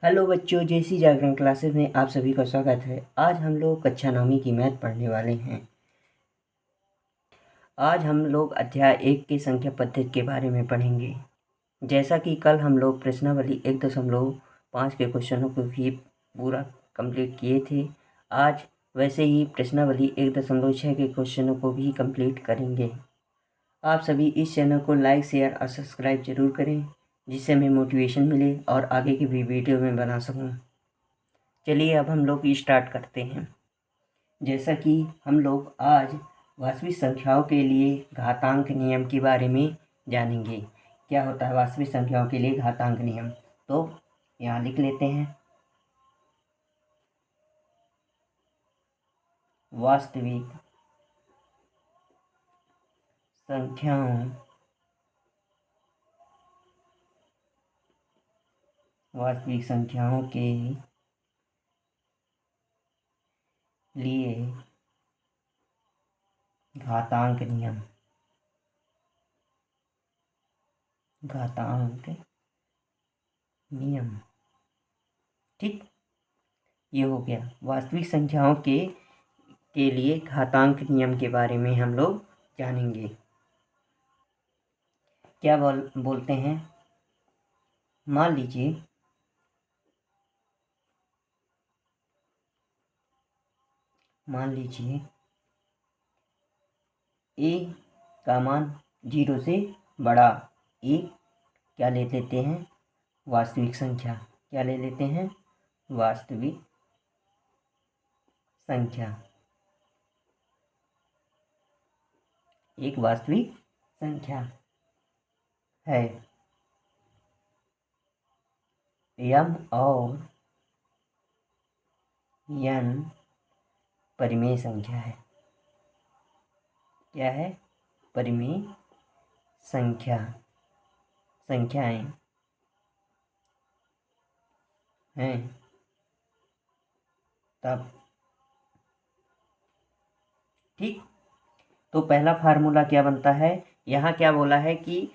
Hello बच्चों, जैसी जागरण classes में आप सभी का स्वागत है। आज हम लोग कक्षा 9वीं की मैथ पढ़ने वाले हैं। आज हम लोग अध्याय 1 की संख्या पद्धति के बारे में पढ़ेंगे। जैसा कि कल हम लोग प्रश्नावली 1.5 के क्वेश्चनों को भी पूरा कंप्लीट किए थे, आज वैसे ही प्रश्नावली 1.6 के क्वेश्चनों को भी कंप्लीट करेंगे। आप सभी इस चैनल को लाइक, शेयर और सब्सक्राइब जरूर करें, जिससे हमें मोटिवेशन मिले और आगे की भी वीडियो में बना सकूं। चलिए अब हम लोग स्टार्ट करते हैं। जैसा कि हम लोग आज वास्तविक संख्याओं के लिए घातांक नियम के बारे में जानेंगे। क्या होता है वास्तविक संख्याओं के लिए घातांक नियम, तो यहाँ लिख लेते हैं। वास्तविक संख्याओं के लिए घातांक नियम। ठीक, ये हो गया वास्तविक संख्याओं के लिए घातांक नियम के बारे में हम लोग जानेंगे। क्या बोलते हैं, मान लीजिए ए का मान 0 से बड़ा ए क्या ले लेते हैं, वास्तविक संख्या। क्या ले लेते हैं, वास्तविक संख्या। एक वास्तविक संख्या है। यम और यन परिमेय संख्या है। क्या है, परिमेय संख्याएं हैं। तब ठीक, तो पहला फार्मूला क्या बनता है, यहाँ क्या बोला है कि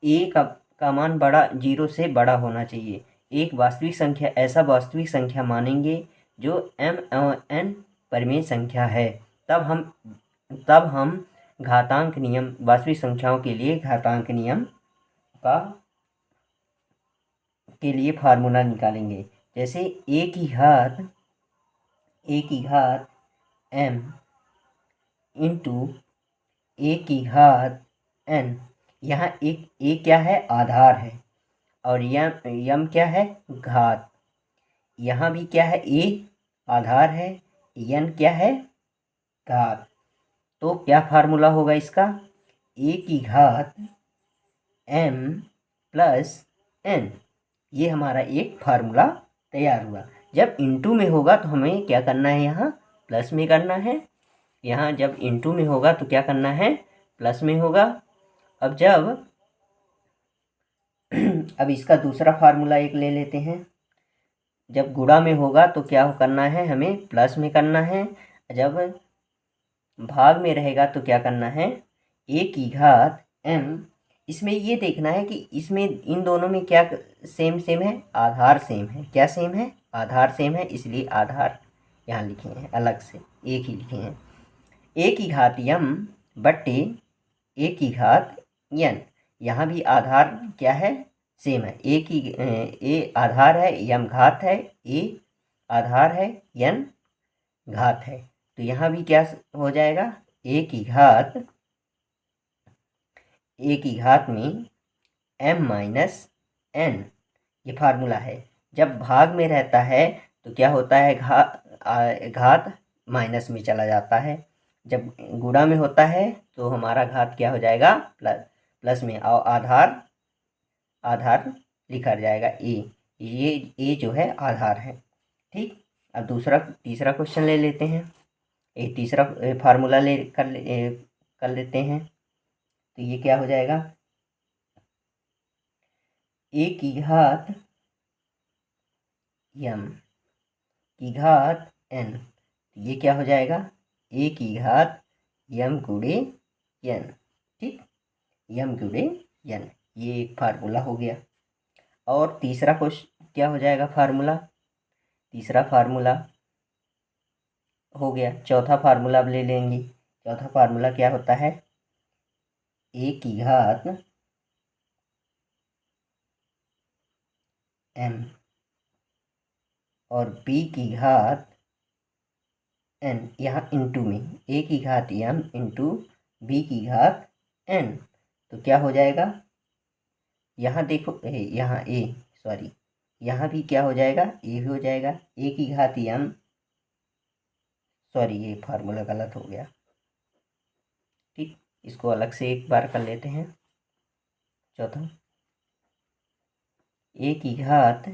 ए का मान 0 से बड़ा होना चाहिए। एक वास्तविक संख्या, ऐसा वास्तविक संख्या मानेंगे जो m और n परिमेय संख्या है। तब हम घातांक नियम, वास्तविक संख्याओं के लिए घातांक नियम के लिए फार्मूला निकालेंगे। जैसे a की घात m इंटू a की घात n। यहाँ एक a क्या है, आधार है, और यम क्या है, घात। यहाँ भी क्या है, a आधार है, n क्या है, घात। तो क्या फार्मूला होगा इसका, a की घात m प्लस n। ये हमारा एक फार्मूला तैयार हुआ। जब इंटू में होगा तो हमें क्या करना है, यहाँ प्लस में करना है। यहाँ जब इंटू में होगा तो क्या करना है, प्लस में होगा। अब इसका दूसरा फार्मूला एक ले लेते हैं। जब गुणा में होगा तो क्या करना है, हमें प्लस में करना है। जब भाग में रहेगा तो क्या करना है, a की घात m। इसमें ये देखना है कि इसमें इन दोनों में क्या सेम है, आधार सेम है। क्या सेम है, आधार सेम है, इसलिए आधार यहाँ लिखे हैं, अलग से एक ही लिखे हैं। a की घात m बट्टे a की घात n। यहाँ भी आधार क्या है, सेम है। a आधार है, m घात है, a आधार है, n घात है। तो यहाँ भी क्या हो जाएगा, a की घात में m माइनस n, ये फार्मूला है। जब भाग में रहता है तो क्या होता है, घात माइनस में चला जाता है। जब गुणा में होता है तो हमारा घात क्या हो जाएगा, प्लस में, और आधार लिखा जाएगा ये जो है आधार है। ठीक, अब तीसरा क्वेश्चन ले लेते हैं। एक तीसरा फार्मूला कर लेते हैं। तो ये क्या हो जाएगा, a की घात m की घात n। ये क्या हो जाएगा, a की घात m गुणे n। ठीक, m गुणे n, ये एक फार्मूला हो गया। और तीसरा क्या हो जाएगा फार्मूला? तीसरा फार्मूला हो गया। चौथा फार्मूला अब ले लेंगे। चौथा फार्मूला क्या होता है? ए की घात m और b की घात n, यहाँ इंटू में a की घात m इंटू b की घात n। तो क्या हो जाएगा? यहाँ देखो यहाँ a, सॉरी, यहाँ भी क्या हो जाएगा? a भी हो जाएगा। a की घात m, सॉरी ये फार्मूला गलत हो गया। ठीक, इसको अलग से एक बार कर लेते हैं। चौथा, a की घात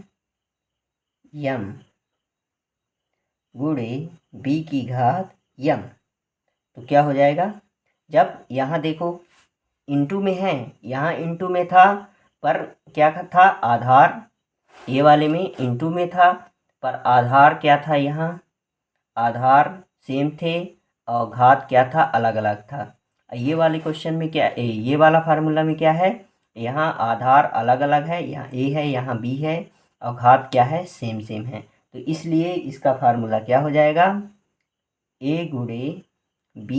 m गुणे b की घात m। तो क्या हो जाएगा? जब यहाँ देखो इंटू में है, यहाँ इंटू में था, पर क्या था? आधार ये वाले में इंटू में था, पर आधार क्या था? यहाँ आधार सेम थे और घात क्या था? अलग अलग था। ये वाले क्वेश्चन में क्या, ये वाला फार्मूला में क्या है? यहाँ आधार अलग अलग है, यहाँ a है, यहाँ b है, और घात क्या है? सेम सेम है। तो इसलिए इसका फार्मूला क्या हो जाएगा? a गुणे b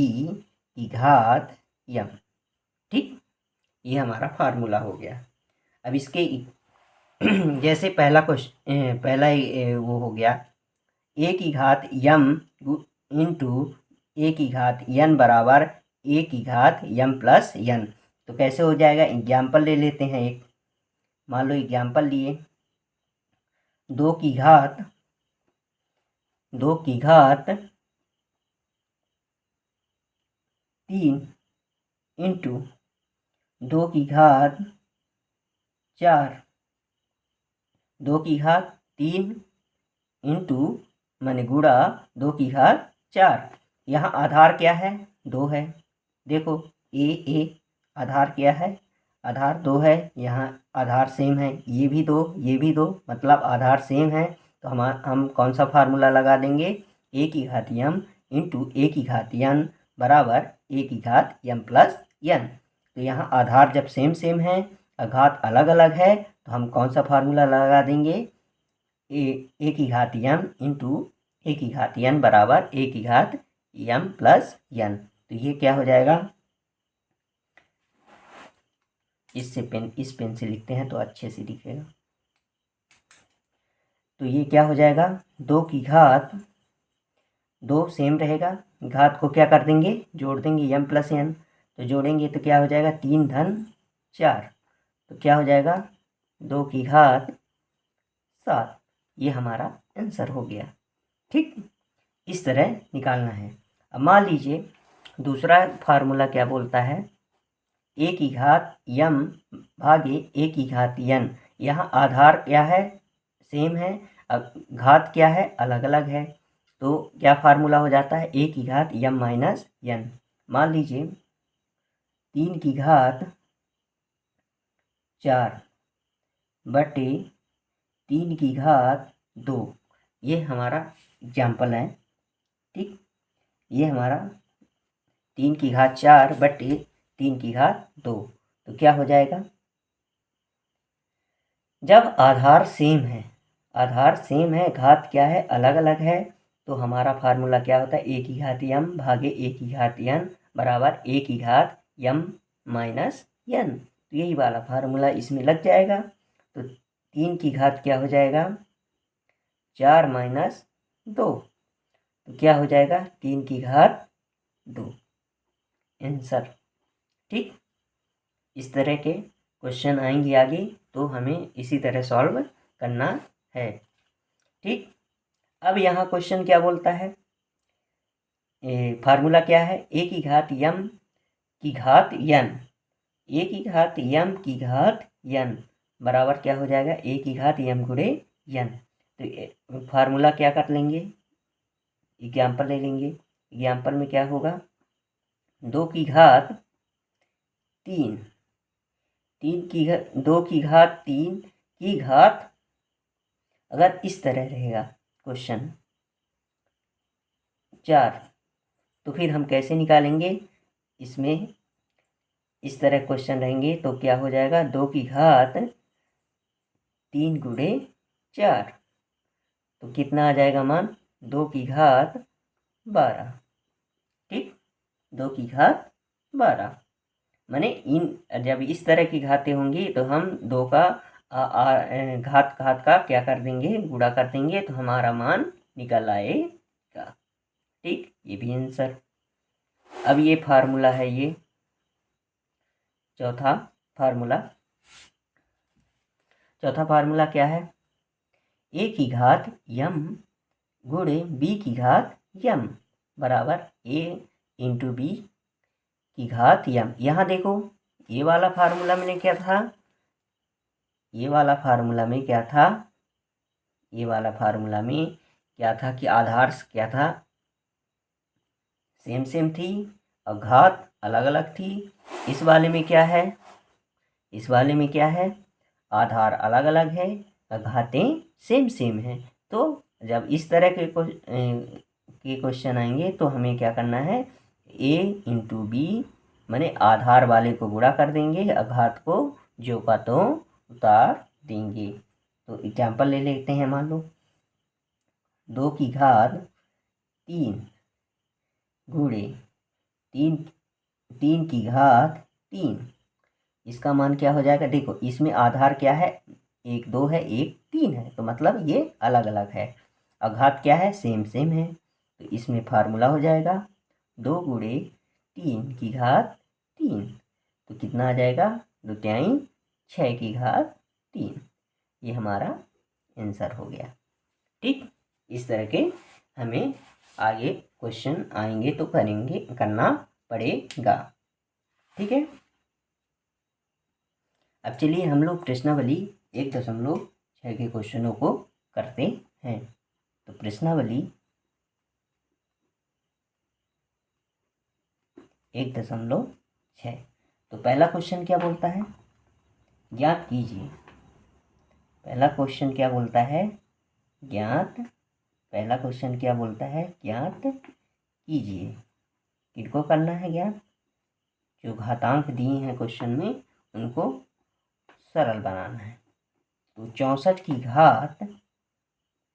की घात m। ठीक, ये हमारा फार्मूला हो गया। अब इसके जैसे पहला क्वेश्चन, पहला वो हो गया a की घात m इंटू a की घात n बराबर a की घात m प्लस n। तो कैसे हो जाएगा? एग्जाम्पल ले लेते हैं एक। मान लो एग्जाम्पल लिए, दो की घात 3 इंटू 2 की घात 4, 2 की घात 3 इंटू माने गुणा 2 की घात 4। यहाँ आधार क्या है? 2 है। देखो ए आधार क्या है? आधार 2 है। यहाँ आधार सेम है, ये भी 2, ये भी 2, मतलब आधार सेम है। तो हम कौन सा फार्मूला लगा देंगे? a की घात m इंटू a की घात n बराबर a की घात m प्लस n। तो यहाँ आधार जब सेम सेम है और घात अलग अलग है, तो हम कौन सा फार्मूला लगा देंगे? a की घात m इंटू a की घात n बराबर a की घात m प्लस n। तो ये क्या हो जाएगा? इस पेन से लिखते हैं तो अच्छे से दिखेगा। तो ये क्या हो जाएगा? 2 की घात 2 सेम रहेगा, घात को क्या कर देंगे? जोड़ देंगे, m प्लस n। तो जोड़ेंगे तो क्या हो जाएगा? 3 धन 4। तो क्या हो जाएगा? 2 की घात 7। ये हमारा आंसर हो गया। ठीक, इस तरह निकालना है। अब मान लीजिए दूसरा फार्मूला क्या बोलता है? a की घात m भागे a की घात n। यहाँ आधार क्या है? सेम है, अब घात क्या है? अलग अलग है। तो क्या फार्मूला हो जाता है? a की घात m माइनस n। मान लीजिए 3 की घात 4 बटे 3 की घात 2। ये हमारा एग्जाम्पल है। ठीक, ये हमारा 3 की घात 4 बटे 3 की घात 2। तो क्या हो जाएगा? जब आधार सेम है, घात क्या है? अलग अलग है, तो हमारा फार्मूला क्या होता है? a की घात m भागे a की घात n बराबर a की घात m माइनस n। तो यही वाला फार्मूला इसमें लग जाएगा। तो 3 की घात क्या हो जाएगा? 4 माइनस 2। तो क्या हो जाएगा? 3 की घात 2 आंसर। ठीक, इस तरह के क्वेश्चन आएंगे आगे, तो हमें इसी तरह सॉल्व करना है। ठीक, अब यहाँ क्वेश्चन क्या बोलता है? फार्मूला क्या है? a की घात m की घात n, a की घात m की घात n बराबर क्या हो जाएगा? a की घात m गुणे n। तो फार्मूला क्या कर लेंगे? एग्जाम्पल ले लेंगे। एग्जाम्पल में क्या होगा? 2 की घात 3, 2 की घात 3 की घात, अगर इस तरह रहेगा क्वेश्चन 4, तो फिर हम कैसे निकालेंगे? इसमें इस तरह क्वेश्चन रहेंगे तो क्या हो जाएगा? 2 की घात 3 गुणे 4। तो कितना आ जाएगा मान? 2 की घात 12। ठीक, 2 की घात 12। माने इन जब इस तरह की घातें होंगी तो हम 2 का घात घात का क्या कर देंगे? गुणा कर देंगे, तो हमारा मान निकल आएगा। ठीक, ये भी आंसर। अब ये फार्मूला है, ये चौथा फार्मूला क्या है? a की घात m गुणे b की घात m बराबर a इंटू बी की घात m। यहाँ देखो, ये वाला फार्मूला में क्या था? ये वाला फार्मूला में क्या था कि आधार क्या था? सेम सेम थी और घात अलग अलग थी। इस वाले में क्या है? आधार अलग अलग है और घातें सेम सेम है। तो जब इस तरह के क्वेश्चन आएंगे तो हमें क्या करना है? a इंटू बी माने आधार वाले को गुणा कर देंगे और घात को जो का तो उतार देंगे। तो एग्जाम्पल ले लेते हैं। मान लो 2 की घात 3 गुणे 3 की घात 3। इसका मान क्या हो जाएगा? देखो, इसमें आधार क्या है? 1 2 है, 1 3 है, तो मतलब ये अलग अलग है। और घात क्या है? सेम सेम है। तो इसमें फार्मूला हो जाएगा 2 गुणे 3 की घात 3। तो कितना आ जाएगा? 2 तिहाई 6 की घात 3। ये हमारा आंसर हो गया। ठीक, इस तरह के हमें आगे क्वेश्चन आएंगे तो करना पड़ेगा। ठीक है, अब चलिए हम लोग प्रश्नावली 1.6 के क्वेश्चनों को करते हैं। तो प्रश्नावली 1.6, तो पहला क्वेश्चन क्या बोलता है? ज्ञात कीजिए। पहला क्वेश्चन क्या बोलता है? ज्ञात कीजिए। किनको करना है ज्ञात? जो घातांक दिए हैं क्वेश्चन में उनको सरल बनाना है। तो 64 की घात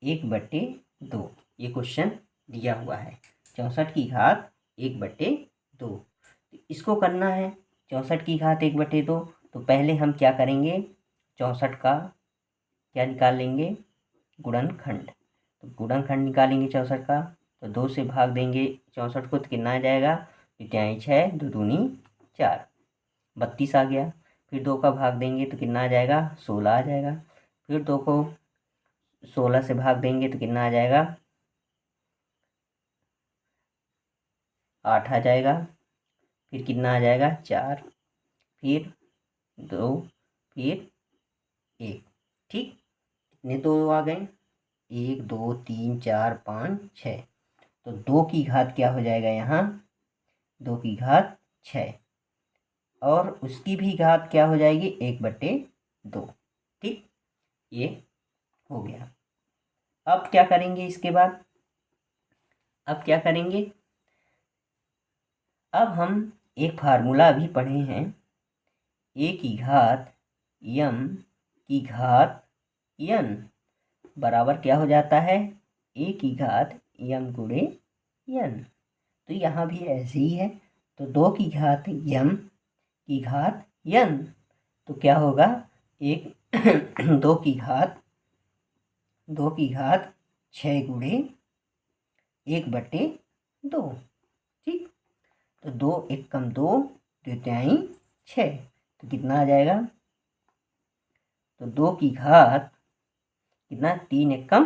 1/2 ये क्वेश्चन दिया हुआ है। 64 की घात 1/2 इसको करना है। 64 की घात 1/2, तो पहले हम क्या करेंगे? 64 का क्या निकाल लेंगे? गुणनखंड। तो गुणनखंड निकालेंगे 64 का, तो 2 से भाग देंगे 64 को, तो कितना आ जाएगा? 2 6 2 दूनी 4, 32 आ गया। फिर 2 का भाग देंगे तो कितना आ जाएगा? 16 आ जाएगा। फिर 2 को 16 से भाग देंगे तो कितना आ जाएगा? 8 आ जाएगा। फिर कितना आ जाएगा? 4, फिर 2, फिर 1। ठीक, कितने 2 आ गए? 1 2 3 4 5 6। तो 2 की घात क्या हो जाएगा यहाँ? 2 की घात 6, और उसकी भी घात क्या हो जाएगी? 1/2। ठीक, ये हो गया। अब क्या करेंगे इसके बाद? अब हम एक फार्मूला अभी पढ़े हैं, a की घात m की घात n बराबर क्या हो जाता है? a की घात m गुणे n। तो यहाँ भी ऐसे ही है। तो 2 की घात m की घात n, तो क्या होगा? 2 की घात 6 गुणे 1/2। ठीक, तो 2 एकम 2 2 तिहाई 6, तो कितना आ जाएगा? तो 2 की घात कितना? 3 एकम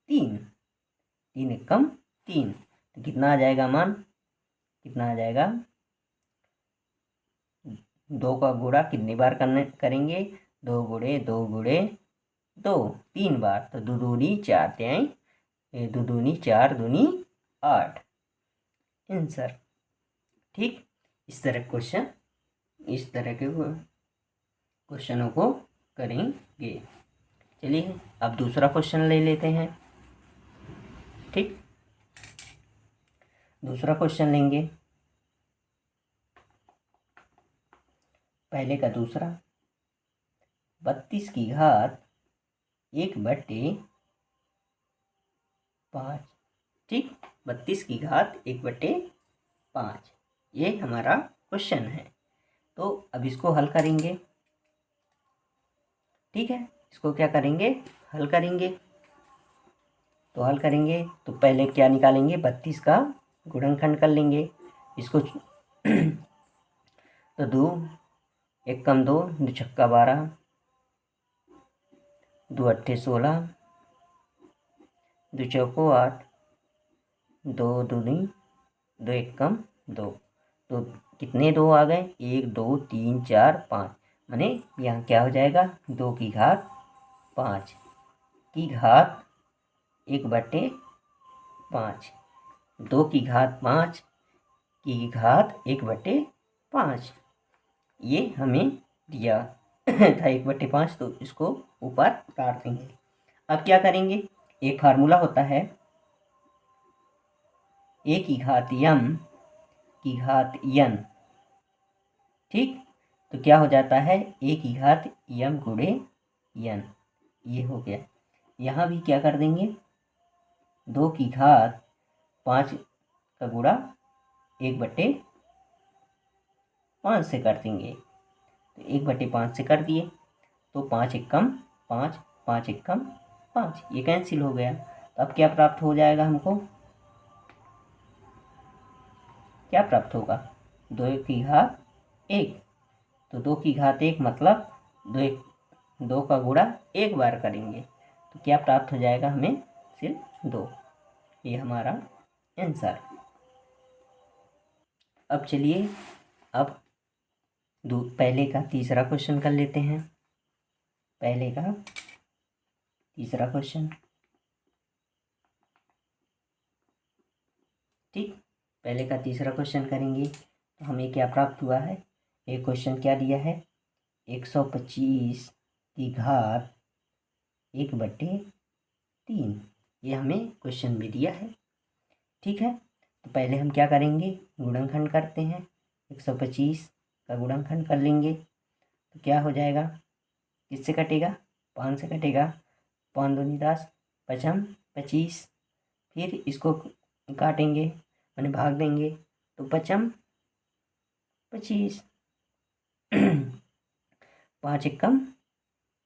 3, 3 एकम 3, तो कितना आ जाएगा मान? कितना आ जाएगा? 2 का गुणा कितनी बार करेंगे? 2 गुणे 2 गुणे 2 3 बार, तो 2 दूनी 4 तिहाई 2 दूनी 4 दूनी 8 आंसर। ठीक, इस तरह के क्वेश्चनों को करेंगे। चलिए अब दूसरा क्वेश्चन ले लेते हैं। ठीक, दूसरा क्वेश्चन लेंगे। पहले का दूसरा 32 की घात 1/5। ठीक, 32 की घात 1/5, ये हमारा क्वेश्चन है। तो अब इसको हल करेंगे। ठीक है, इसको क्या करेंगे, हल करेंगे। तो हल करेंगे तो पहले क्या निकालेंगे, 32 का गुणनखंड कर लेंगे इसको। तो 2 एक कम 2, 2 छक्का 12, 2 अट्ठे 16, 2 चौको 8, 2 दूनी 2 एक कम 2। तो कितने 2 आ गए, 1 2 3 4 5, माने यहाँ क्या हो जाएगा, 2 की घात 5 की घात 1/5, 2 की घात 5 की घात 1/5, ये हमें दिया था 1/5। तो इसको ऊपर उतार देंगे। अब क्या करेंगे, एक फार्मूला होता है a⁻m⁴n। ठीक, तो क्या हो जाता है, a⁻m गुणे n, ये हो गया। यहाँ भी क्या कर देंगे, 2 की घात 5 का गुणा 1/5 से कर देंगे। तो 1/5 से कर दिए, तो 5 एकम 5, 5 एकम 5, ये कैंसिल हो गया। तो अब क्या प्राप्त हो जाएगा हमको, क्या प्राप्त होगा, 2 की घात 1। तो 2 की घात 1 मतलब 2 का गुणा 1 बार करेंगे, तो क्या प्राप्त हो जाएगा हमें, सिर्फ 2। ये हमारा आंसर। अब चलिए, अब पहले का तीसरा क्वेश्चन कर लेते हैं। पहले का तीसरा क्वेश्चन। ठीक, पहले का तीसरा क्वेश्चन करेंगे। तो हमें क्या प्राप्त हुआ है, एक क्वेश्चन क्या दिया है, 125 की घात 1/3, ये हमें क्वेश्चन में दिया है। ठीक है, तो पहले हम क्या करेंगे, गुणनखंड करते हैं। 125 का गुणनखंड कर लेंगे, तो क्या हो जाएगा, किससे कटेगा, 5 से कटेगा, 5 दूनी 10, 5 25। फिर इसको काटेंगे, मैंने भाग देंगे, तो 5 25, 5 एकम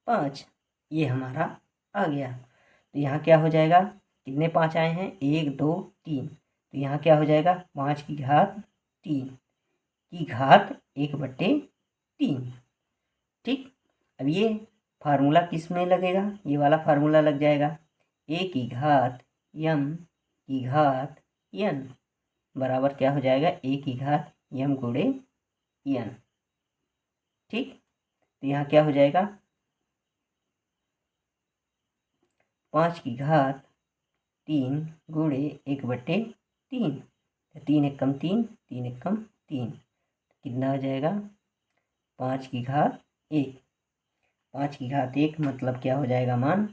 5, ये हमारा आ गया। तो यहाँ क्या हो जाएगा, कितने 5 आए हैं, 1 2 3, तो यहाँ क्या हो जाएगा, 5 की घात 3 की घात 1/3। ठीक, अब ये फार्मूला किस में लगेगा, ये वाला फार्मूला लग जाएगा, a⁻m⁴n बराबर क्या हो जाएगा, a⁻m गुणे n। ठीक, तो यहाँ क्या हो जाएगा, 5 की घात 3 गुणे 1/3, 3 एकम 3, 3 एकम 3, कितना हो जाएगा, 5 की घात 1। 5 की घात 1 मतलब क्या हो जाएगा, मान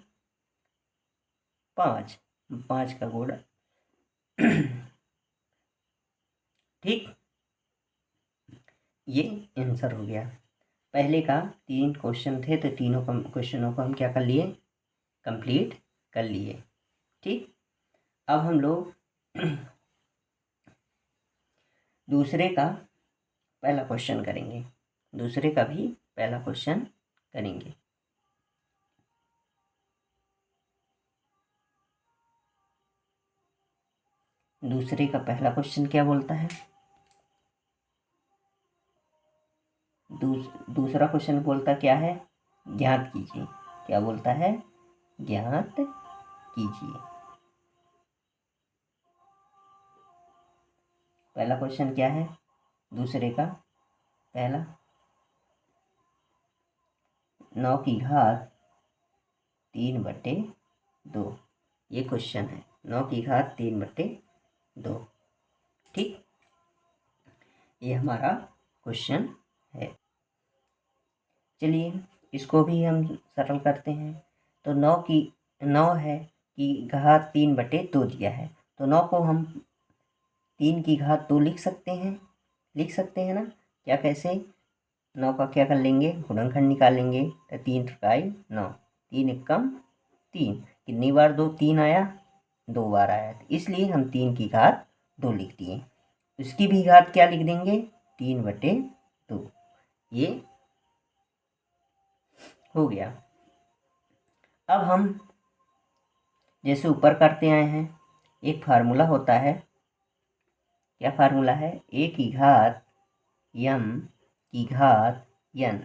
5, 5 का गुणा। ठीक, ये आंसर हो गया। पहले का 3 क्वेश्चन थे, तो तीनों क्वेश्चनों को हम क्या कर लिए, कंप्लीट कर लिए। ठीक, अब हम लोग दूसरे का पहला क्वेश्चन करेंगे। दूसरे का भी पहला क्वेश्चन करेंगे। दूसरे का पहला क्वेश्चन क्या बोलता है, दूसरा क्वेश्चन बोलता क्या है, ज्ञात कीजिए। क्या बोलता है, ज्ञात कीजिए। पहला क्वेश्चन क्या है, दूसरे का पहला, 9 की घात 3/2, ये क्वेश्चन है, 9 की घात 3/2। ठीक, ये हमारा क्वेश्चन है। चलिए इसको भी हम सरल करते हैं। तो 9 है कि घात 3/2 दिया है, तो 9 को हम 3 की घात 2 लिख सकते हैं, ना, क्या कैसे, 9 का क्या कर लेंगे, गुणनखंड निकालेंगे, तो 3 त्रिकाई 9, 3 एकम 3। कितनी बार 2 3 आया? 2 बार आया, इसलिए हम 3 की घात 2 लिख दिए। उसकी भी घात क्या लिख देंगे? 3/2। ये हो गया। अब हम जैसे ऊपर करते आए हैं, एक फार्मूला होता है। क्या फार्मूला है? a की घात m की घात n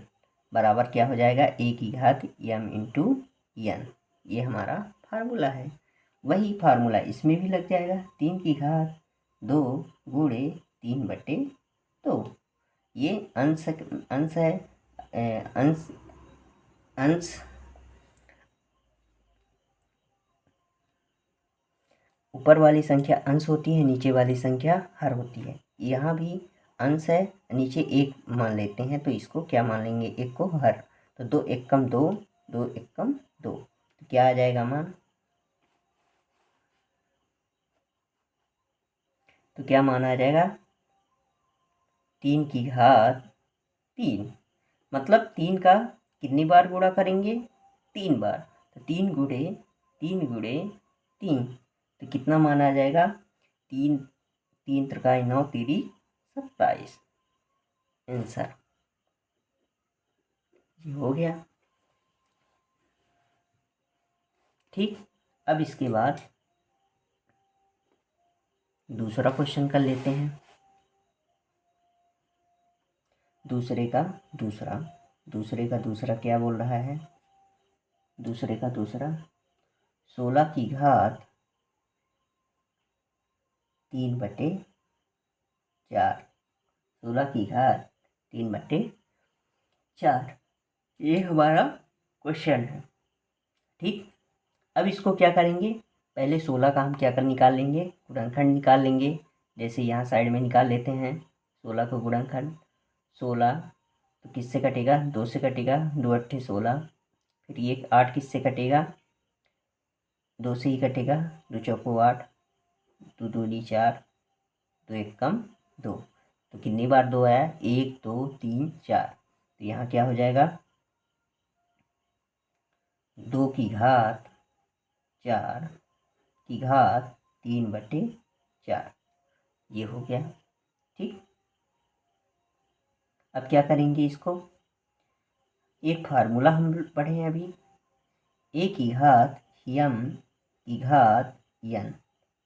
बराबर क्या हो जाएगा? a की घात m इंटू n। ये हमारा फार्मूला है। वही फार्मूला इसमें भी लग जाएगा। 3 की घात 2 गुणे 3/2। ये अंश है, अंश ऊपर वाली संख्या अंश होती है, नीचे वाली संख्या हर होती है। यहाँ भी अंश है, नीचे एक मान लेते हैं, तो इसको क्या मान लेंगे? एक को हर। तो 2 एकम 2, 2 एकम 2, तो क्या आ जाएगा मान? तो क्या मान आ जाएगा? 3 की घात 3। मतलब 3 का कितनी बार गुणा करेंगे? 3 बार। तो 3 गुणे 3, तो कितना मान आ जाएगा? 3 3 त्रिकाई 9 तिरी 27। आंसर ये हो गया। ठीक। अब इसके बाद दूसरा क्वेश्चन कर लेते हैं। दूसरे का दूसरा क्या बोल रहा है? दूसरे का दूसरा 16 की घात 3/4। 16 की घात 3/4, ये हमारा क्वेश्चन है। ठीक। अब इसको क्या करेंगे? पहले 16 का हम क्या कर निकाल लेंगे? गुणनखंड निकाल लेंगे। जैसे यहाँ साइड में निकाल लेते हैं 16 को गुणनखंड। 16 तो किससे कटेगा? 2 से कटेगा, 2 अट्ठे 16। फिर ये 8 किससे कटेगा? 2 से ही कटेगा, 2 चौको 8, 2 दूनी 4, 2 एकम 2। तो कितनी बार 2 आया? 1 2 3 4। तो यहाँ क्या हो जाएगा? 2 की घात 4 की घात 3/4, ये हो गया। ठीक। अब क्या करेंगे इसको? एक फार्मूला हम पढ़े हैं अभी, a की घात m की घात n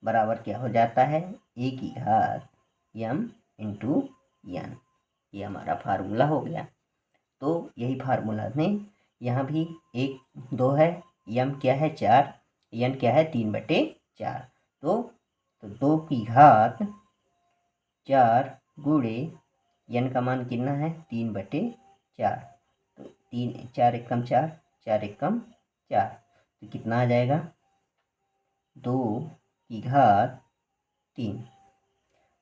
बराबर क्या हो जाता है? a की घात m इंटू n। ये हमारा फार्मूला हो गया। तो यही फार्मूला में यहाँ भी 1 2 है, m क्या है? 4, n क्या है? 3/4। तो 2 की घात 4 गुणे n का मान कितना है? 3/4। तो 3 4 एकम 4, 4 एकम 4, तो कितना आ जाएगा? 2 की घात 3।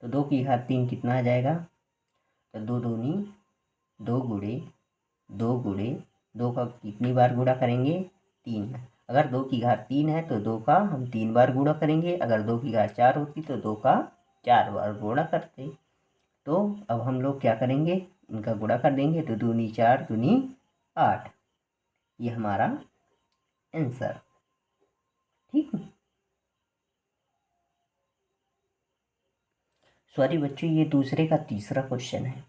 तो 2 की घात 3 कितना आ जाएगा? तो 2 दूनी 2 गुणे 2 का कितनी बार गुणा करेंगे? 3। अगर 2 की घात 3 है तो 2 का हम 3 बार गुणा करेंगे। अगर 2 की घात 4 होती तो 2 का 4 बार गुणा करते। तो अब हम लोग क्या करेंगे? इनका गुणा कर देंगे। तो दूनी 4 दूनी 8, ये हमारा आंसर। ठीक। सॉरी बच्चों, ये दूसरे का तीसरा क्वेश्चन है।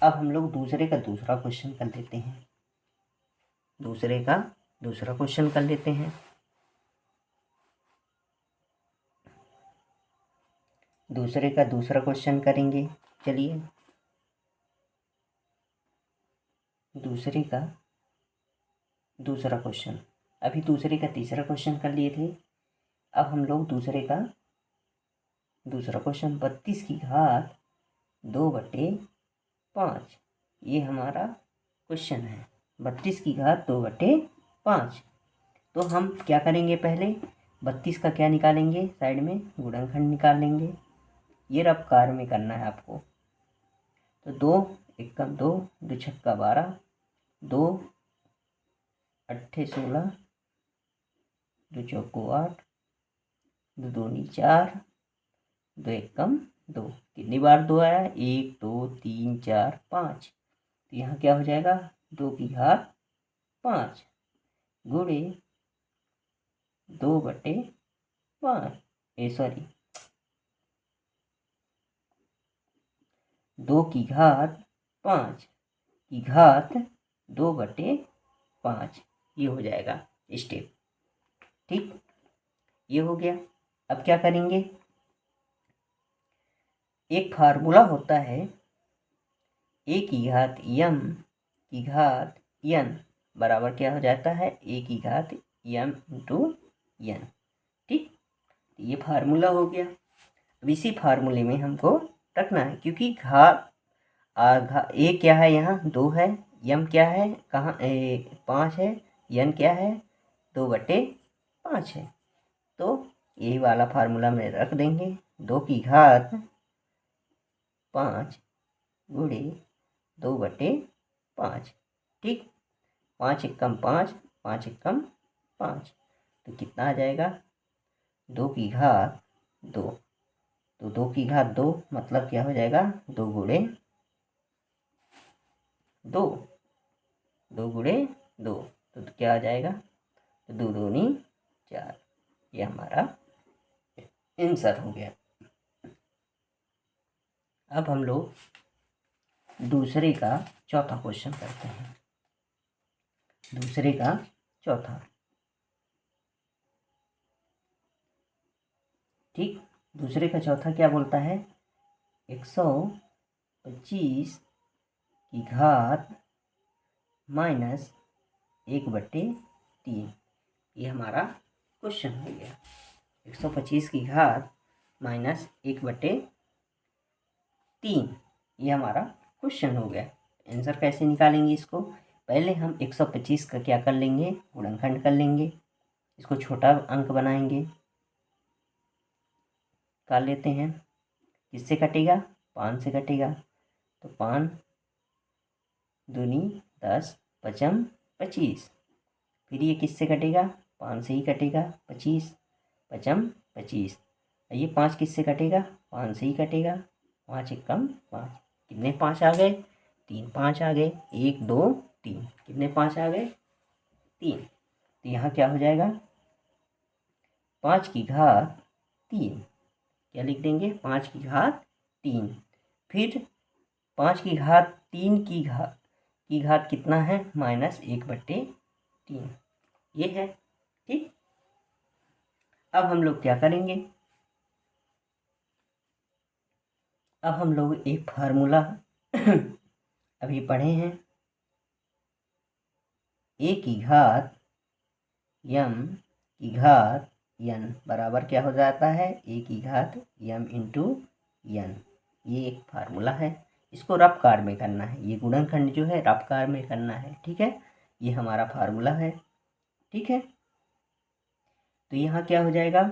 अब हम लोग दूसरे का दूसरा क्वेश्चन कर लेते हैं। दूसरे का दूसरा क्वेश्चन कर लेते हैं। दूसरे का दूसरा क्वेश्चन करेंगे। चलिए, दूसरे का दूसरा क्वेश्चन, अभी दूसरे का तीसरा क्वेश्चन कर लिए थे। अब हम लोग दूसरे का दूसरा क्वेश्चन 32 की घात 2/5, ये हमारा क्वेश्चन है। 32 की घात 2/5। तो हम क्या करेंगे? पहले 32 का क्या निकालेंगे? साइड में गुणनखंड निकाल लेंगे। ये रफ कार में करना है आपको। तो 2 एकम 2, 2 छक्का 12, 2 अट्ठे 16, 2 चौको 8, 2 दूनी 4, 2 एकम 2। कितनी बार 2 आया? 1 2 3 4 5। तो यहाँ क्या हो जाएगा? 2 की घात 5 गुणे 2/5 सॉरी 2⁵5 की घात 2/5 ये हो जाएगा स्टेप। ठीक, ये हो गया। अब क्या करेंगे, एक फार्मूला होता है a की घात m की घात n बराबर क्या हो जाता है, a की घात m इंटू n। ठीक, ये फार्मूला हो गया। अब इसी फार्मूले में हमको रखना है, क्योंकि a क्या है यहाँ 2 है, m क्या है कहाँ 5 है, n क्या है 2/5 है। तो यही वाला फार्मूला में रख देंगे, 2⁵5 गुणे 2/5। ठीक, 5 एकम 5, 5 एकम 5, तो कितना आ जाएगा 2⁵2। तो 2⁵2 मतलब क्या हो जाएगा 2 गुणे 2, 2 गुणे 2, तो क्या आ जाएगा 2 दूनी 4। ये हमारा आंसर हो गया। अब हम लोग दूसरे का चौथा क्वेश्चन करते हैं। दूसरे का चौथा, ठीक, दूसरे का चौथा क्या बोलता है, 125 की घात माइनस 1/3। ये हमारा क्वेश्चन हो गया। 125 की घात माइनस 1/3 ये हमारा क्वेश्चन हो गया। आंसर कैसे निकालेंगे इसको, पहले हम 125 का क्या कर लेंगे, गुणनखंड कर लेंगे, इसको छोटा अंक बनाएंगे, कर लेते हैं। किससे कटेगा, 5 से कटेगा, तो 5 दूनी 10, 5 25। फिर ये किससे कटेगा, 5 से ही कटेगा, 25 5 25। ये 5 किससे कटेगा, 5 से ही कटेगा, 5 एकम 5। कितने 5 आ गए, 3 5 आ गए, 1 2 3, कितने 5 आ गए 3। तो यहाँ क्या हो जाएगा 5 की घात 3, क्या लिख देंगे 5 की घात 3। फिर 5 की घात 3 की घात कितना है, माइनस 1/3 ये है। ठीक, अब हम लोग क्या करेंगे, अब हम लोग एक फार्मूला अभी पढ़े हैं, a की घात m की घात n बराबर क्या हो जाता है, a की घात m इंटू n। ये एक फार्मूला है, इसको रफ कार में करना है, ये गुणनखंड जो है रफ कार में करना है। ठीक है, ये हमारा फार्मूला है। ठीक है, तो यहाँ क्या हो जाएगा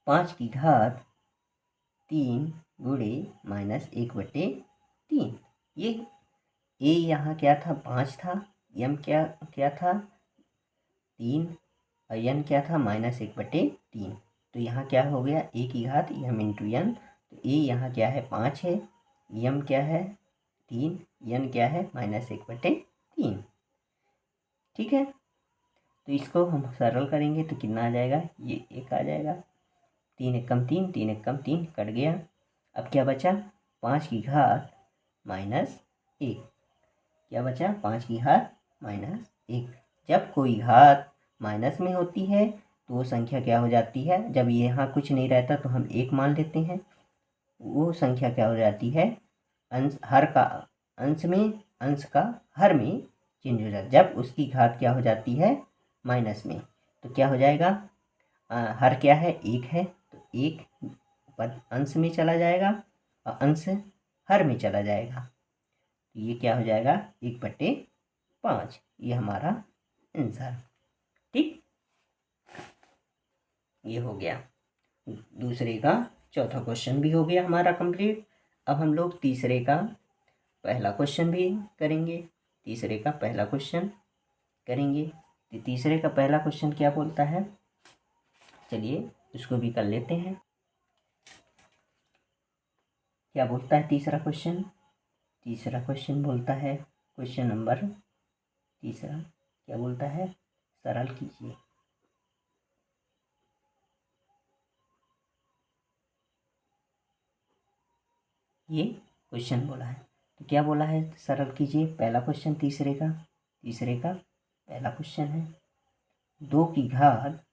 5 की घात 3 गुणे माइनस 1/3। ये a यहाँ क्या था 5 था, m क्या क्या था 3, और n क्या था माइनस 1/3। तो यहाँ क्या हो गया a की घात m इंटू n। तो a यहाँ क्या है 5 है, m क्या है 3, n क्या है माइनस 1/3। ठीक है, तो इसको हम सरल करेंगे तो कितना आ जाएगा, ये 1 आ जाएगा, 3 एकम 3, 3 एकम 3 कट गया। अब क्या बचा 5 की घात माइनस 1, क्या बचा 5 की घात माइनस 1। जब कोई घात माइनस में होती है तो वो संख्या क्या हो जाती है, जब यहाँ कुछ नहीं रहता तो हम 1 मान लेते हैं, वो संख्या क्या हो जाती है, अंश हर का अंश में, अंश का हर में चेंज हो जाता है। जब उसकी घात क्या हो जाती है माइनस में, तो क्या हो जाएगा हर क्या है 1 है, तो 1 अंश में चला जाएगा और अंश हर में चला जाएगा, ये क्या हो जाएगा 1/5। ये हमारा आंसर। ठीक, ये हो गया, दूसरे का चौथा क्वेश्चन भी हो गया हमारा कंप्लीट। अब हम लोग तीसरे का पहला क्वेश्चन भी करेंगे। तीसरे का पहला क्वेश्चन करेंगे, तो तीसरे का पहला क्वेश्चन क्या बोलता है, चलिए इसको भी कर लेते हैं। क्या बोलता है तीसरा क्वेश्चन, तीसरा क्वेश्चन बोलता है, क्वेश्चन नंबर तीसरा क्या बोलता है, सरल कीजिए। ये क्वेश्चन बोला है, तो क्या बोला है, सरल कीजिए। पहला क्वेश्चन तीसरे का पहला क्वेश्चन है 2 की घात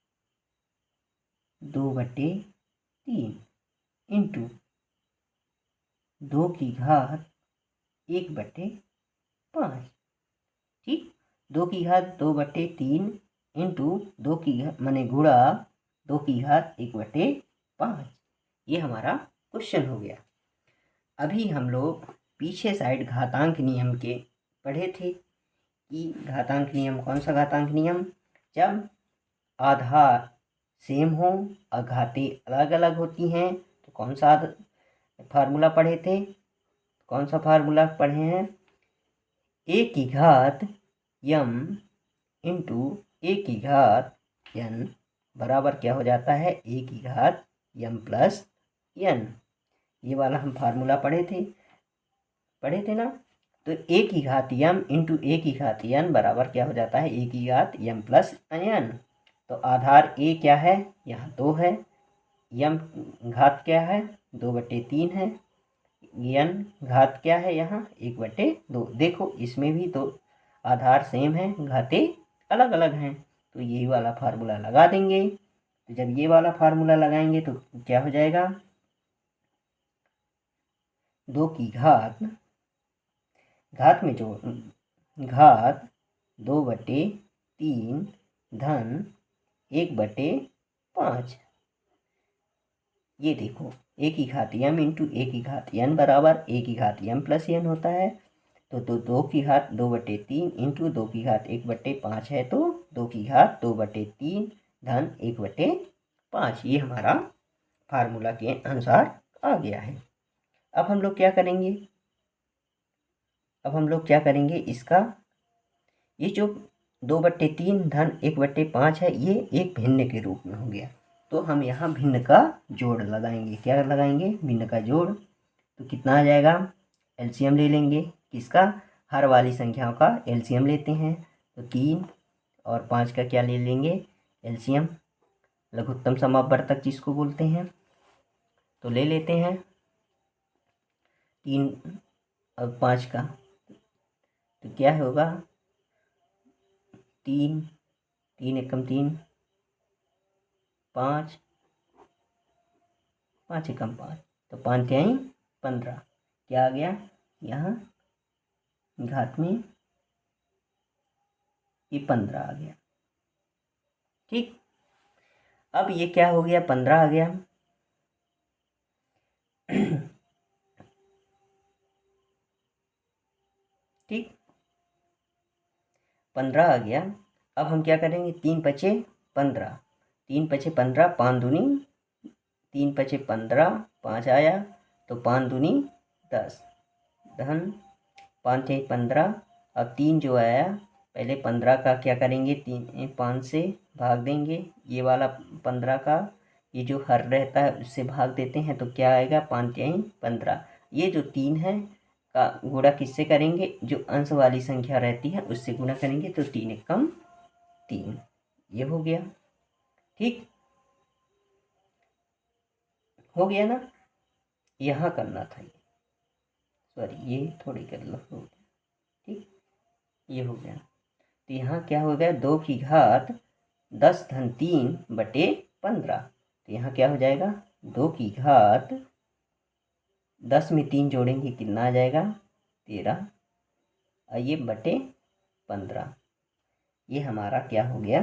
2/3 इंटू 2 की घात 1/5। ठीक, 2 की घात 2/3 इंटू 2 की घात माने गुणा 2 की घात 1/5। ये हमारा क्वेश्चन हो गया। अभी हम लोग पीछे साइड घातांक नियम के पढ़े थे कि घातांक नियम, कौन सा घातांक नियम, जब आधार सेम हो और घातें अलग अलग होती हैं तो कौन सा फार्मूला पढ़े थे, कौन सा फार्मूला पढ़े हैं, ए की घात यम इंटू ए की घात एन बराबर क्या हो जाता है, ए की घात यम प्लस एन। ये वाला हम फार्मूला पढ़े थे ना। तो ए की घात यम इंटू ए की घात एन बराबर क्या हो जाता है, ए की घात यम प्लस एन। तो आधार ए क्या है, यहाँ 2 है, यम घात क्या है 2/3 है, एन घात क्या है यहाँ 1/2। देखो इसमें भी तो आधार सेम है, घातें अलग अलग हैं, तो यही वाला फार्मूला लगा देंगे। तो जब ये वाला फार्मूला लगाएंगे तो क्या हो जाएगा, 2 की घात में जो घात 2/3 धन 1/5। ये देखो ए की घात यम इंटू ए की घात एन बराबर ए की घात यम प्लस एन होता है। तो 2 की घात 2/3 इंटू 2 की घात 1/5 है, तो 2 की घात 2/3 धन 1/5। ये हमारा फार्मूला के अनुसार आ गया है। अब हम लोग क्या करेंगे, इसका ये जो 2/3 धन 1/5 है ये एक भिन्न के रूप में हो गया, तो हम यहाँ भिन्न का जोड़ लगाएंगे। क्या लगाएंगे, भिन्न का जोड़। तो कितना आ जाएगा, एलसीएम ले लेंगे किसका, हर वाली संख्याओं का एलसीएम लेते हैं। तो 3 और 5 का क्या ले लेंगे, एलसीएम, लघुत्तम समापवर्तक जिसको बोलते हैं। तो ले लेते हैं 3 और 5 का, तो क्या होगा 3 एकम 3, 5 एकम 5, तो 5 3 15। क्या आ गया यहाँ घात में ये 15 आ गया। ठीक, अब ये क्या हो गया, 15 आ गया। ठीक, 15 आ गया। अब हम क्या करेंगे, 3 पचे 15, 3 पचे 15, 5 दूनी 3 पचे 15, 5 आया, तो 5 दूनी 10 धन 5 6 15। अब 3 जो आया, पहले 15 का क्या करेंगे, 5 से भाग देंगे, ये वाला 15 का ये जो हर रहता है उससे भाग देते हैं, तो क्या आएगा 5 3 15। ये जो 3 है का गुणा किससे करेंगे, जो अंश वाली संख्या रहती है उससे गुणा करेंगे, तो 3 एकम 3, ये हो गया। ठीक, हो गया ना, यहाँ करना था, ये सॉरी ये थोड़ी गलत हो गया। ठीक, ये हो गया। तो यहाँ क्या हो गया, 2 की घात 10 धन 3/15। तो यहाँ क्या हो जाएगा, 2 की घात 10 में 3 जोड़ेंगे कितना आ जाएगा 13, और ये बटे 15। ये हमारा क्या हो गया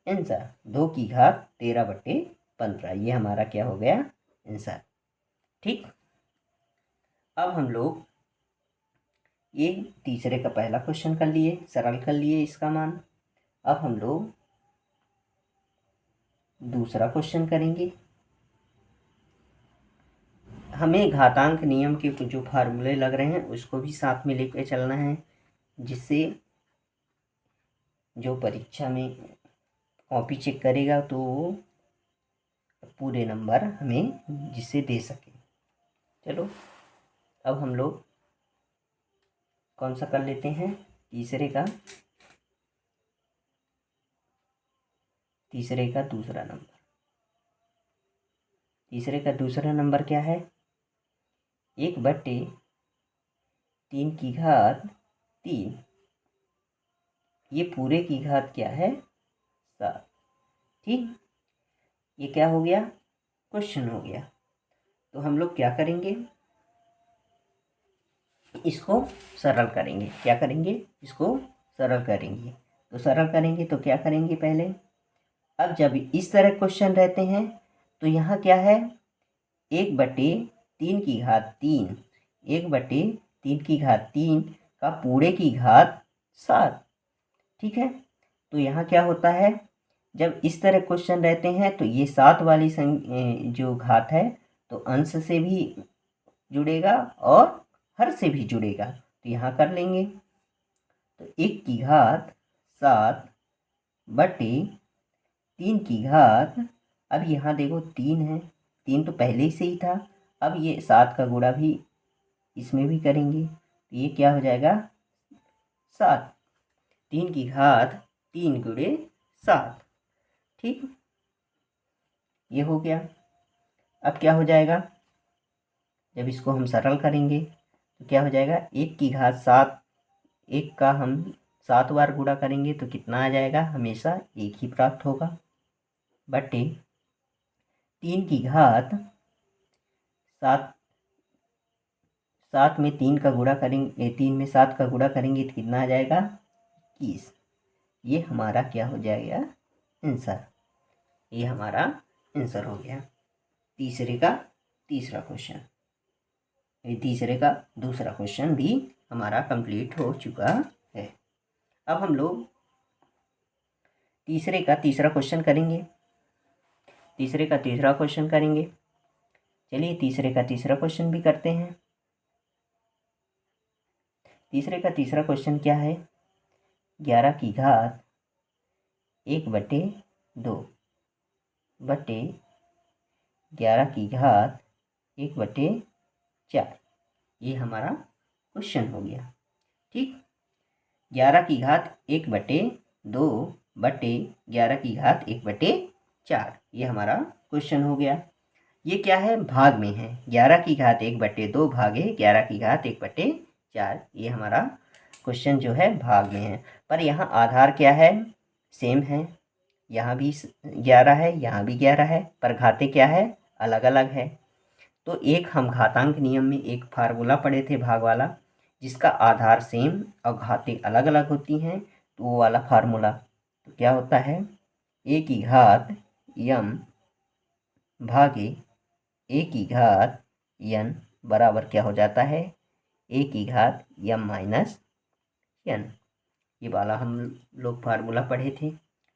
आंसर, 2 की घात 13/15। ये हमारा क्या हो गया आंसर। ठीक, अब हम लोग ये तीसरे का पहला क्वेश्चन कर लिए, सरल कर लिए इसका मान। अब हम लोग दूसरा क्वेश्चन करेंगे। हमें घातांक नियम के जो फार्मूले लग रहे हैं उसको भी साथ में लेकर चलना है, जिससे जो परीक्षा में कॉपी चेक करेगा तो वो पूरे नंबर हमें जिससे दे सके। चलो अब हम लोग कौन सा कर लेते हैं, तीसरे का दूसरा नंबर। तीसरे का दूसरा नंबर क्या है? 1/3 ये पूरे की घात क्या है? 7। ठीक, ये क्या हो गया? क्वेश्चन हो गया। तो हम लोग क्या करेंगे? इसको सरल करेंगे। क्या करेंगे? इसको सरल करेंगे। तो सरल करेंगे तो क्या करेंगे? पहले अब जब इस तरह क्वेश्चन रहते हैं तो यहाँ क्या है? 1/3 का पूरे की घात 7। ठीक है, तो यहाँ क्या होता है? जब इस तरह क्वेश्चन रहते हैं तो ये 7 वाली जो घात है तो अंश से भी जुड़ेगा और हर से भी जुड़ेगा। तो यहाँ कर लेंगे। तो 1/7/3। अब यहाँ देखो 3 है, 3 तो पहले ही से ही था। अब ये 7 का गुणा भी इसमें भी करेंगे तो ये क्या हो जाएगा? 7। 3 × 3 × 7। ठीक, ये हो गया। अब क्या हो जाएगा? जब इसको हम सरल करेंगे तो क्या हो जाएगा? 1 की घात 7। 1 का हम 7 बार गुणा करेंगे तो कितना आ जाएगा? हमेशा 1 ही प्राप्त होगा। बटे 3 की घात 7। 7 में 3 का गुणा करेंगे, 3 में 7 का गुणा करेंगे तो कितना आ जाएगा? 21। ये हमारा क्या हो जाएगा? आंसर। ये हमारा आंसर हो गया तीसरे का तीसरा क्वेश्चन। ये तीसरे का दूसरा क्वेश्चन भी हमारा कंप्लीट हो चुका है। अब हम लोग तीसरे का तीसरा क्वेश्चन करेंगे। चलिए तीसरे का तीसरा क्वेश्चन भी करते हैं। तीसरे का तीसरा क्वेश्चन क्या है? 11/1/2 बटे 11/1/4। ये हमारा क्वेश्चन हो गया। ठीक, 11/1/2 बटे 11/1/4 ये हमारा क्वेश्चन हो गया। ये क्या है? भाग में है। 11/1/2 भागे 11/1/4 ये हमारा क्वेश्चन जो है भाग में है। पर यहाँ आधार क्या है? सेम है। यहाँ भी 11 है, यहाँ भी 11 है, पर घाते क्या है? अलग अलग है। तो एक हम घातांक नियम में एक फार्मूला पढ़े थे भाग वाला, जिसका आधार सेम और घातें अलग अलग होती हैं। तो वो वाला फार्मूला तो क्या होता है? a⁻m भागे a⁻n बराबर क्या हो जाता है? a⁻m-n। ये वाला हम लोग फार्मूला पढ़े थे,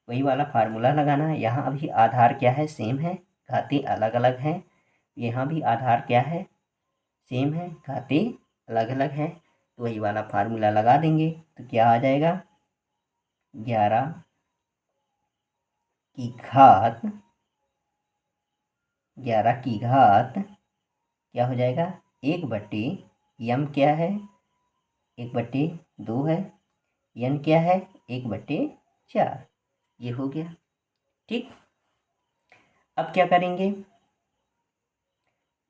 वही वाला फार्मूला लगाना है। यहाँ अभी आधार क्या है? सेम है, घातें अलग अलग हैं। यहाँ भी आधार क्या है? सेम है, घातें अलग अलग हैं। तो वही वाला फार्मूला लगा देंगे तो क्या आ जाएगा? 11 की घात क्या हो जाएगा? 1/m क्या है? 1/2 है। n क्या है? 1/4। ये हो गया। ठीक, अब क्या करेंगे?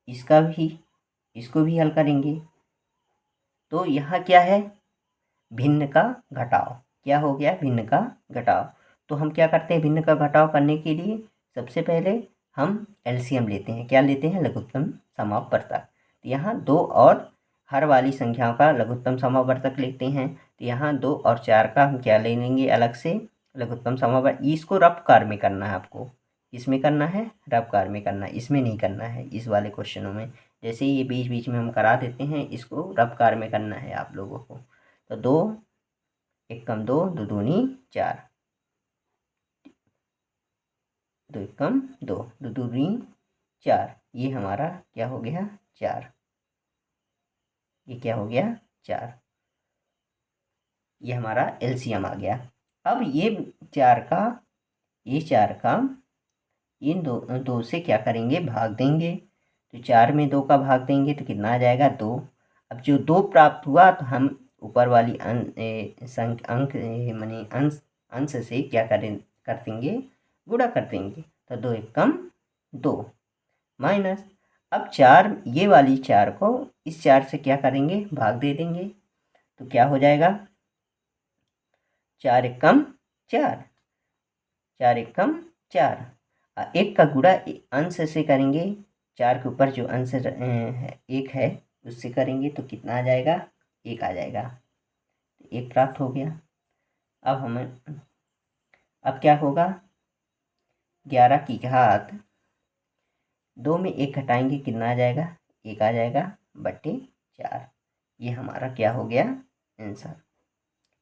इसको भी हल करेंगे। तो यहाँ क्या है? भिन्न का घटाव। क्या हो गया? भिन्न का घटाव। तो हम क्या करते हैं? भिन्न का घटाव करने के लिए सबसे पहले हम एलसीएम लेते हैं। क्या लेते हैं? लघुत्तम समापवर्तक। तो यहाँ 2 और हर वाली संख्याओं का लघुत्तम समापवर्तक लेते हैं। तो यहाँ 2 और 4 का हम क्या ले लेंगे? अलग से लघुत्तम समापवर्तक। इसको रफकार में करना है आपको। इसमें करना है, रफकार में करना है, इसमें नहीं करना है। इस वाले क्वेश्चनों में जैसे ये बीच बीच में हम करा देते हैं, इसको रफकार में करना है आप लोगों को। तो 2 एकम 2, 2 दूनी 4, 2 एकम 2, 2 दूनी 4। ये हमारा क्या हो गया? 4। ये क्या हो गया? 4। ये हमारा एलसीएम आ गया। अब ये 4 का इन दो से क्या करेंगे? भाग देंगे। तो 4 में 2 का भाग देंगे तो कितना आ जाएगा? 2। अब जो 2 प्राप्त हुआ तो हम ऊपर वाली माने अंश से क्या कर देंगे, गुणा कर देंगे। तो 2 एक कम 2 माइनस, अब 4 ये वाली 4 को इस 4 से क्या करेंगे, भाग दे देंगे। तो क्या हो जाएगा, 4 एक कम 4, 4 एक कम 4। 1 का गुणा अंश से करेंगे, 4 के ऊपर जो अंश 1 है उससे करेंगे तो कितना आ जाएगा, 1 आ जाएगा। 1 प्राप्त हो गया। अब क्या होगा, 11 की घात 2 में 1 घटाएंगे कितना आ जाएगा, 1 आ जाएगा बट्टे 4। ये हमारा क्या हो गया, आंसर।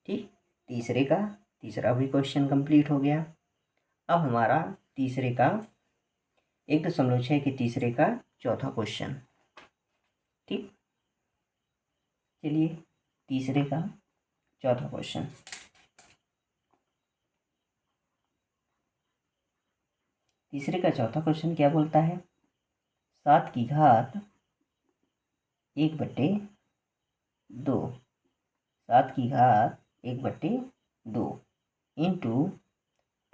ठीक, तीसरा भी क्वेश्चन कंप्लीट हो गया। अब हमारा तीसरे का 1.6 के तीसरे का चौथा क्वेश्चन। ठीक, चलिए तीसरे का चौथा क्वेश्चन। तीसरे का चौथा क्वेश्चन क्या बोलता है, 7 की घात 1/2, 7 की घात 1/2 इंटू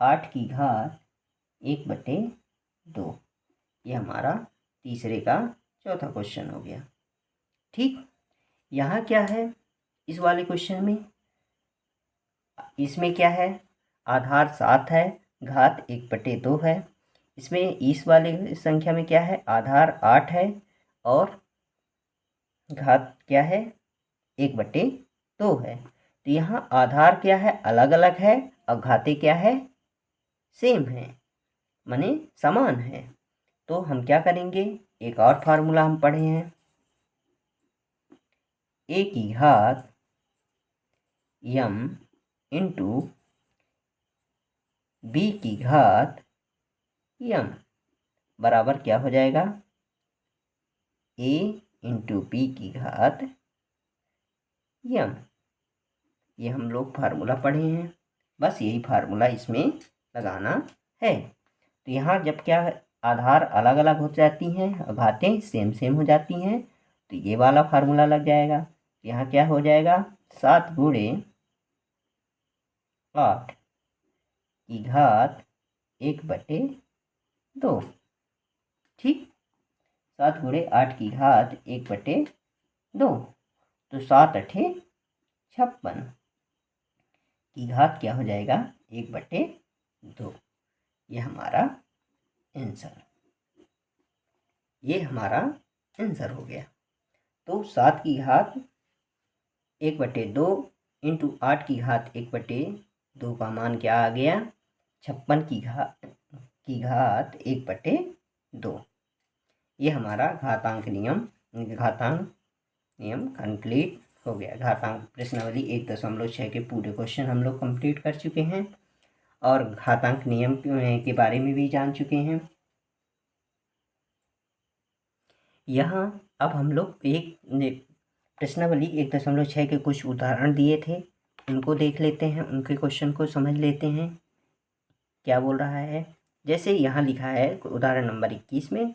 8 की घात 1/2। ये हमारा तीसरे का चौथा क्वेश्चन हो गया। ठीक, यहाँ क्या है इस वाले क्वेश्चन में, इसमें क्या है, आधार 7 है, घात 1/2 है। इसमें इस वाले संख्या में क्या है, आधार 8 है और घात क्या है, 1/2 है। तो यहाँ आधार क्या है, अलग अलग है और घातें क्या है, सेम है, माने समान है। तो हम क्या करेंगे, एक और फार्मूला हम पढ़े हैं, a की घात m इंटू b की घात m बराबर क्या हो जाएगा, a इंटू बी की घात m। ये हम लोग फार्मूला पढ़े हैं, बस यही फार्मूला इसमें लगाना है। तो यहाँ जब क्या आधार अलग अलग हो जाती हैं और घातें सेम सेम हो जाती हैं तो ये वाला फार्मूला लग जाएगा। यहाँ क्या हो जाएगा, 7 गुणे 8 की घात 1/2। ठीक, 7 गुणे 8 की घात 1/2। तो 7 8 56 की घात क्या हो जाएगा, 1/2। ये हमारा आंसर हो गया। तो 7 की घात 1/2 इंटू 8 की घात 1/2 का मान क्या आ गया, 56 की घात 1/2। ये हमारा घातांक नियम कंप्लीट हो गया। घातांक प्रश्नावली 1.6 के पूरे क्वेश्चन हम लोग कंप्लीट कर चुके हैं और घातांक नियम के बारे में भी जान चुके हैं। यहाँ अब हम लोग एक प्रश्नावली 1.6 के कुछ उदाहरण दिए थे, उनको देख लेते हैं, उनके क्वेश्चन को समझ लेते हैं क्या बोल रहा है। जैसे यहाँ लिखा है उदाहरण नंबर 21 में,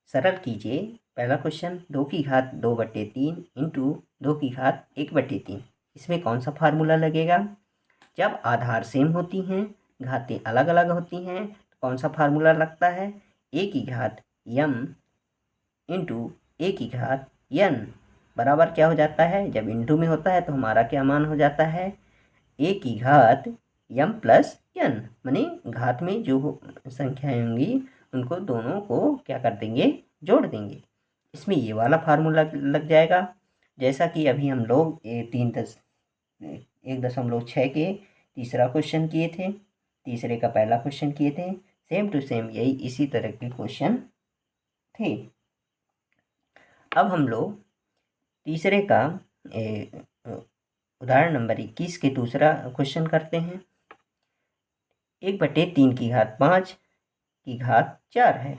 सरल कीजिए पहला क्वेश्चन, 2 की घात 2/3 इंटू 2 की घात 1/3। इसमें कौन सा फार्मूला लगेगा, जब आधार सेम होती हैं घातें अलग अलग होती हैं तो कौन सा फार्मूला लगता है, a की घात m इंटू a की घात n बराबर क्या हो जाता है, जब इंटू में होता है तो हमारा क्या मान हो जाता है, a की घात m प्लस n, माने घात में जो संख्याएं होंगी उनको दोनों को क्या कर देंगे, जोड़ देंगे। इसमें ये वाला फार्मूला लग जाएगा। जैसा कि अभी हम लोग 1.6 के तीसरा क्वेश्चन किए थे, तीसरे का पहला क्वेश्चन किए थे, सेम टू सेम यही इसी तरह के क्वेश्चन थे। अब हम लोग तीसरे का उदाहरण नंबर 21 के दूसरा क्वेश्चन करते हैं। 1/3 की घात 5 की घात 4 है।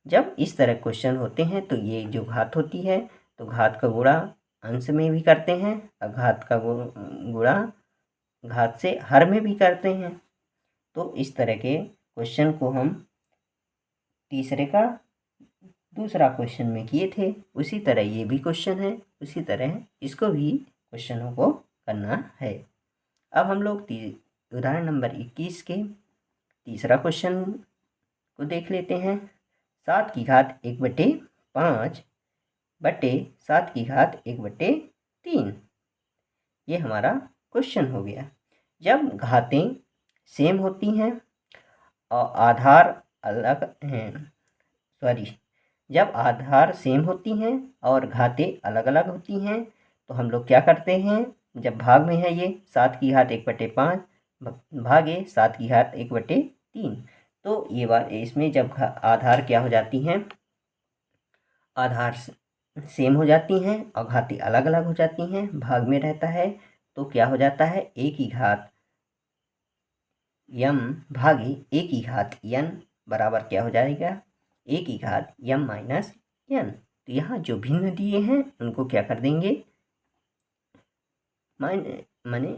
जब इस तरह क्वेश्चन होते हैं तो ये जो घात होती है तो घात का गुणा अंश में भी करते हैं और घात का गुणा घात से हर में भी करते हैं। तो इस तरह के क्वेश्चन को हम तीसरे का दूसरा क्वेश्चन में किए थे, उसी तरह ये भी क्वेश्चन है, उसी तरह इसको भी क्वेश्चनों को करना है। अब हम लोग उदाहरण नंबर 21 के तीसरा क्वेश्चन को देख लेते हैं। 7 की घात 1/5 बटे 7 की घात 1/3 ये हमारा क्वेश्चन हो गया। जब घातें सेम होती हैं और आधार अलग हैं, जब आधार सेम होती हैं और घातें अलग अलग होती हैं तो हम लोग क्या करते हैं, जब भाग में है ये 7 की घात 1/5 भागे 7 की घात 1/3, तो ये बात इसमें जब आधार क्या हो जाती हैं, आधार सेम हो जाती हैं और घातें अलग अलग हो जाती हैं, भाग में रहता है, तो क्या हो जाता है, a की घात m भागे a की घात n बराबर क्या हो जाएगा, a की घात m माइनस n। तो यहाँ जो भिन्न दिए हैं उनको क्या कर देंगे, माने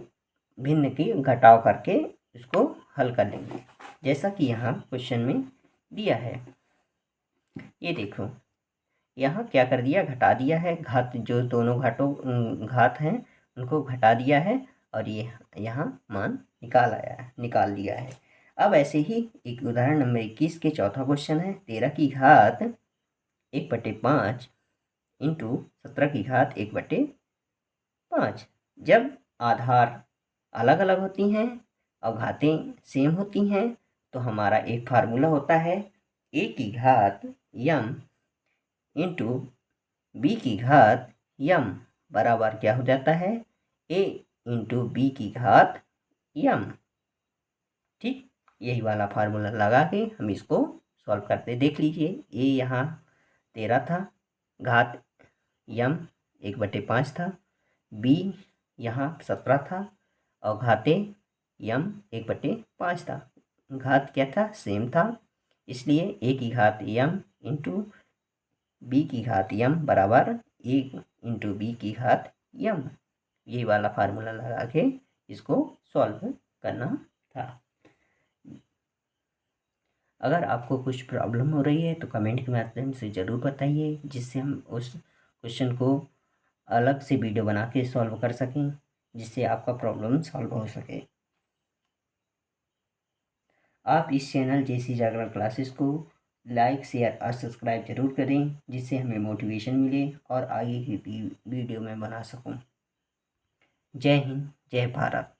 भिन्न की घटाव करके इसको हल कर लेंगे, जैसा कि यहाँ क्वेश्चन में दिया है। ये देखो यहाँ क्या कर दिया, घटा दिया है, घात जो दोनों घात हैं उनको घटा दिया है और ये यहाँ मान निकाल दिया है। अब ऐसे ही एक उदाहरण नंबर 21 के चौथा क्वेश्चन है। 13 की घात 1/5 इंटू 17 की घात 1/5। जब आधार अलग अलग होती हैं और घातें सेम होती हैं तो हमारा एक फार्मूला होता है, a की घात m इंटू बी की घात m बराबर क्या हो जाता है, a इंटू बी की घात m। ठीक, यही वाला फार्मूला लगा के हम इसको सॉल्व करते देख लीजिए। a यहाँ 13 था, घात m 1/5 था, b यहाँ 17 था और घाते m 1/5 था। घात क्या था, सेम था, इसलिए a की घात m इंटू b की घात m बराबर 1 इंटू बी की घात m। ये वाला फार्मूला लगा के इसको सॉल्व करना था। अगर आपको कुछ प्रॉब्लम हो रही है तो कमेंट के माध्यम से ज़रूर बताइए, जिससे हम उस क्वेश्चन को अलग से वीडियो बना के सॉल्व कर सकें, जिससे आपका प्रॉब्लम सॉल्व हो सके। आप इस चैनल जेसी जागरण क्लासेस को लाइक, शेयर और सब्सक्राइब जरूर करें, जिससे हमें मोटिवेशन मिले और आगे की वीडियो में बना सकूं। जय हिंद, जय भारत।